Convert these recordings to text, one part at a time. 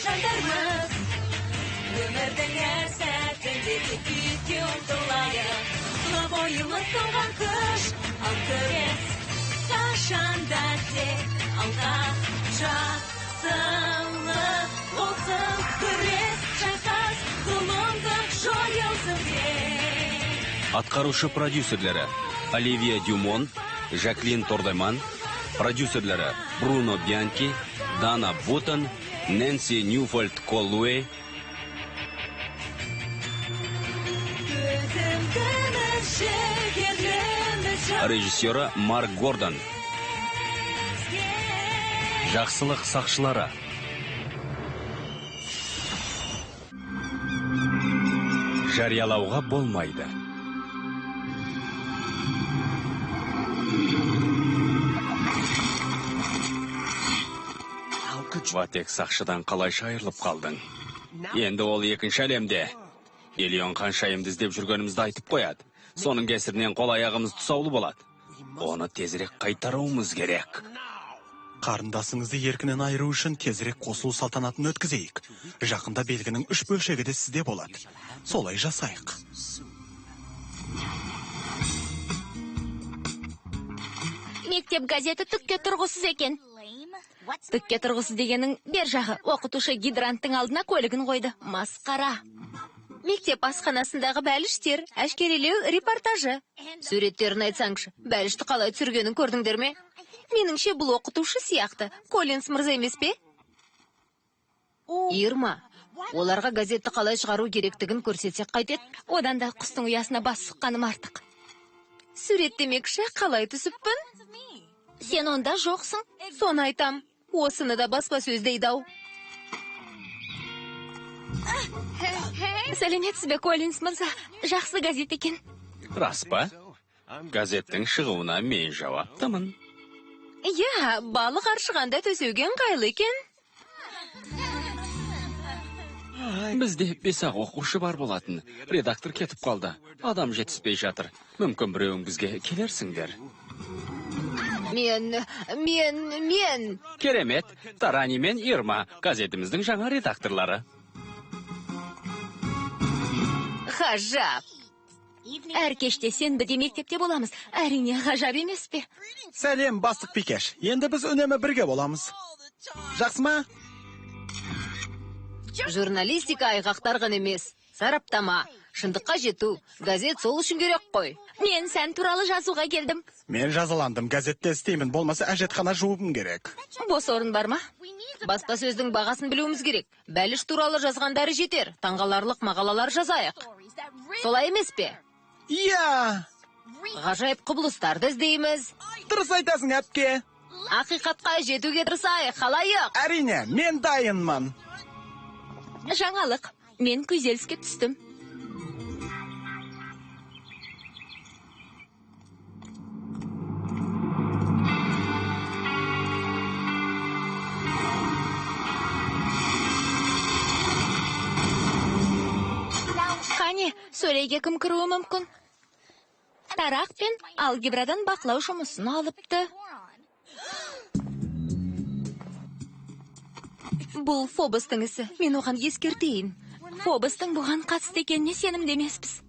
жандармыз. Өмірдің әр сәтінде күйге ұмтылайық. Тұла бойымыз туған күш, ал күрес қашанда тек алға. Жақсылық болсын күрес, шайқас зұлымдық жойылсын деп. Атқарушы продюсерлері Оливия Дюмон, Жаклин Тордайман, продюсерлері Бруно Бьянки, Дана Бутон, Нэнси Ньюфольд Коллуэй, режиссері Марк Гордон. Жақсылық сақшылары. Жариялауға болмайды. Ватек сақшыдан қалайша айырылып қалдың? Енді ол екінші әлемде. Элион қаншайымды іздеп жүргенімізді айтып қояды. Соның кесірінен қол аяғымыз тұсаулы болады. Оны тезірек қайтаруымыз керек. Қарындасыңызды еркінен айыру үшін тезірек қосылу салтанатын өткізейік. Жақында белгінің 3 бөлшегі де сізде болады. Солай жасайық. Мектеп газеті түкке тұрғысыз екен. Түкке тұрғысыз дегенің бер жағы. Оқытушы гидранттың алдына көлігін қойды. Масқара. Мектеп асханасындағы бәліштер, әшкерелеу репортажы. Суреттерін айтсаңшы, бәлішті қалай түсіргенін көрдіңдер ме? Меніңше бұл оқытушы сияқты. Коллинс мырза емес пе? Ирма, оларға газетті қалай шығару керектігін көрсетсек қайтет. Одан да құстың ұясына бас сұққаным артық. Суреттемекші қалай түсіппін? Сен онда жоқсың. Соны айтам. Осыны да баспасөздейді ау. Сәлеметсіз бе, Коллинс мырза? Жақсы газет екен. Рас па? Газеттің шығуына мен жауаптымын. Иә, балық аршығанда төсеуге ыңғайлы екен. Бізде 5-ақ оқушы бар болатын. Редактор кетіп қалды. Адам жетіспей жатыр. Мүмкін біреуің бізге келерсіңдер. Мен... Керемет, Тарани мен Ирма, газетіміздің жаңа редакторлары. Ғажап. Әр кеште сенбіде мектепте боламыз. Әрине ғажап емес пе? Сәлем, бастық Пикеш. Енді біз үнемі бірге боламыз. Жақсы ма? Журналистика айғақтарған емес. Сараптама, шындыққа жету, газет сол үшін керек қой. Мен сән туралы жазуға келдім. Мен жазаландым, газетте істеймін, болмаса әжетхана жуыбым керек. Бос орын бар ма? Баспасөздің бағасын білуіміз керек. Бәліш туралы жазғандары жетер. Таңғаларлық мақалалар жазайық. Солай емес пе? Иә! Ғажайып құбылыстарды іздейміз. Дұрыс айтасың, әпке. Ақиқатқа жетуге тырысайық, қалайық? Әрине, мен дайынмын. Жаңалық. Мен күйзеліске түстім. Қане, сөйлеге кім кіруі мүмкін? Тарақ пен алгебрадан бақылау жұмысын алыпты. Бұл Фобостың ісі. Мен оған ескертейін. Фобостың бұған қатысты екеніне сенімді емеспіз.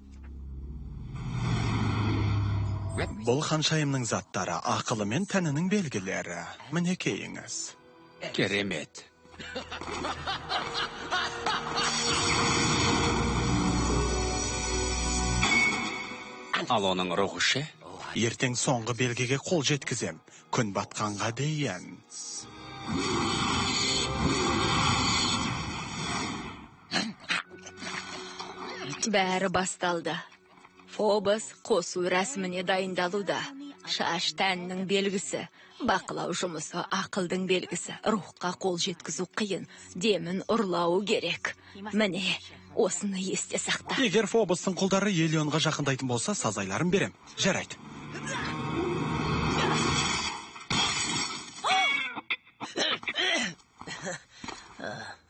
Бұл ханшайымның заттары, ақылы мен тәнінің белгілері. Мінекейіңіз. Керемет. Ал оның рухы ше? Ертең соңғы белгіге қол жеткізем. Күн батқанға дейін. Бәрі басталды. Фобос қосу рәсіміне дайындалуда. Шаш тәннің белгісі, бақылау жұмысы ақылдың белгісі. Рухқа қол жеткізу қиын, демін ұрлауы керек. Міне, осыны есте сақта. Егер Фобостың құлдары Элионға жақындайтын болса, сазайларын берем. Жарайды.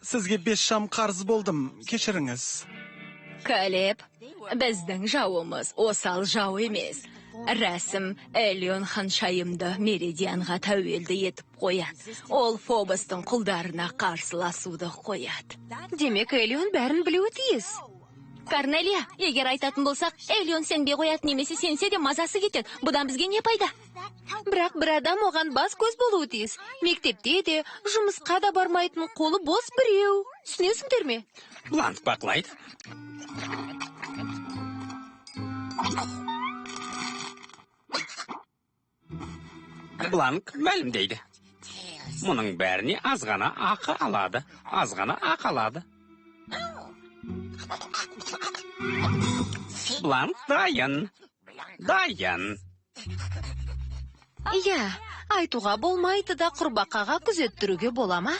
Сізге 5 шам қарыз болдым, кешіріңіз. Калеб, біздің жауымыз осал жау емес. Рәсім Элион ханшайымды Меридианға тәуелді етіп қояды. Ол Фобостың құлдарына қарсыласуды қояды. Демек, Элион бәрін білуі тиіс. Корнелия, егер айтатын болсақ, Элион сенбей қояды немесе сенсе де мазасы кетеді. Бұдан бізге не пайда? Бірақ бір адам оған бас көз болуы тиіс. Мектепте де, жұмысқа да бармайтын, қолы бос біреу. Түсінесіңдер ме? Бланк бақылайды. Бланк мәлімдейді. Мұның бәріне азғана ақы алады. Азғана ақы алады. Бланк дайын. Дайын. Иә, айтуға болмайды да құрбақаға күзеттіруге бола ма?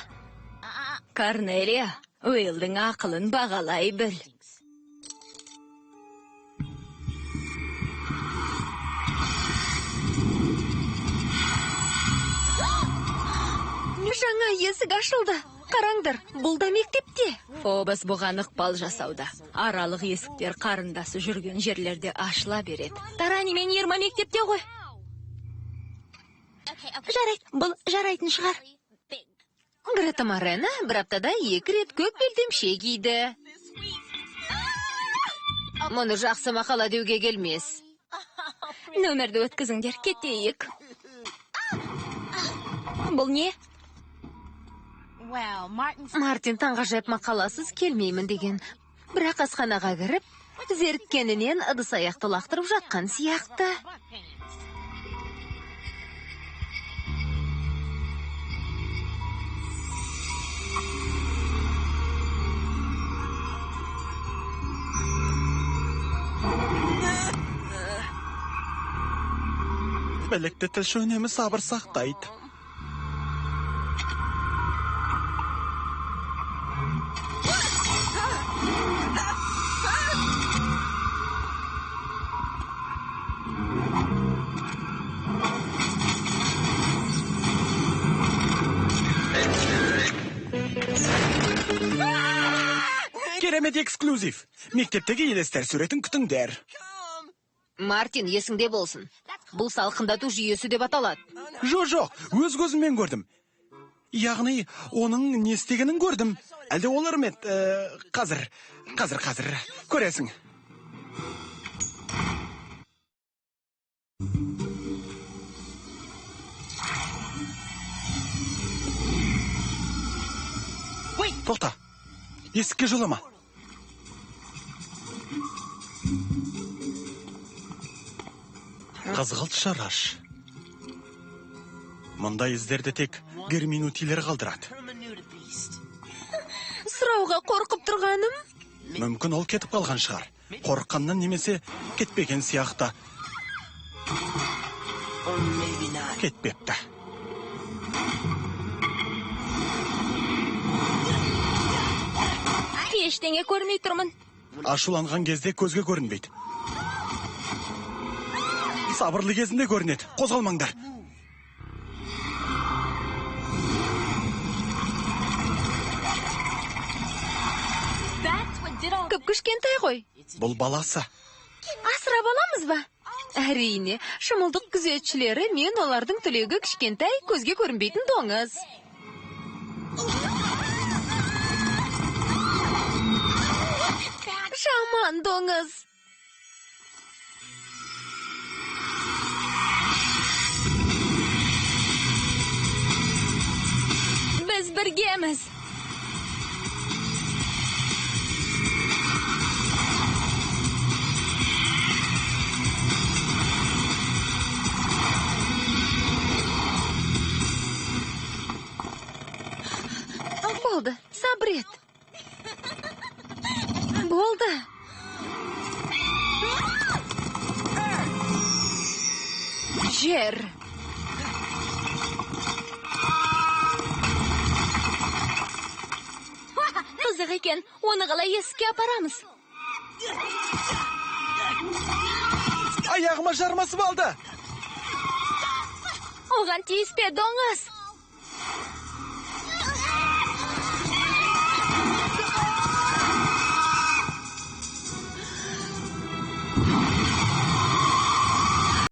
Корнелия, Уэллдің ақылын бағалай біл. Жаңа есік ашылды. Қараңдар, бұл да мектепте. Фобос бұған ықпал жасауда. Аралық есіктер қарындасы жүрген жерлерде ашыла береді. Тарани мен Ирма мектепте ғой. Жарайды, бұл жарайтын шығар. Грета Марена бір аптада 2 рет көк белдемше киді. Мұны жақсы мақала деуге келмес. Нөмірді өткізіңдер, кетейік. Бұл не? Мартин таңғажайып мақаласыз келмеймін деген. Бірақ асханаға кіріп, зерткенінен ыдыс аяқты лақтырып жатқан сияқты. Білікті тілші үнемі сабыр сақтайды. Керемет эксклюзив. Мектептегі елестер суретін күтіңдер. Мартин, есіңде болсын. Бұл салқындату жүйесі деп аталады. Жоқ, өз көзіммен көрдім. Яғни, оның не істегенін көрдім. Әлде олар мет, қазір, көресің. Тоқта, есікке жолама. Қызғылт шараш. Мұндай іздерді тек герминутилер қалдырады. Сұрауға қорқып тұрғаным? Мүмкін ол кетіп қалған шығар. Қорыққаннан немесе кетпеген сияқты. Кетпепті. Ештеңе көрмей тұрмын. Ашуланған кезде көзге көрінбейді. Сабырлы кезінде көрінеді. Қозғалмаңдар. Көп кішкентай ғой. Бұл баласы. Асырап аламыз ба? Әрине, шымылдық күзетшілері мен олардың түлегі кішкентай, көзге көрінбейтін доңыз. Жаман доңыз. Біз біргеміз. Болды, сабрет. Болды. Жер. Қызық екен, оны қалай есікке апарамыз? Аяғыма жармасып алды. Оған тиіспе, доңыз.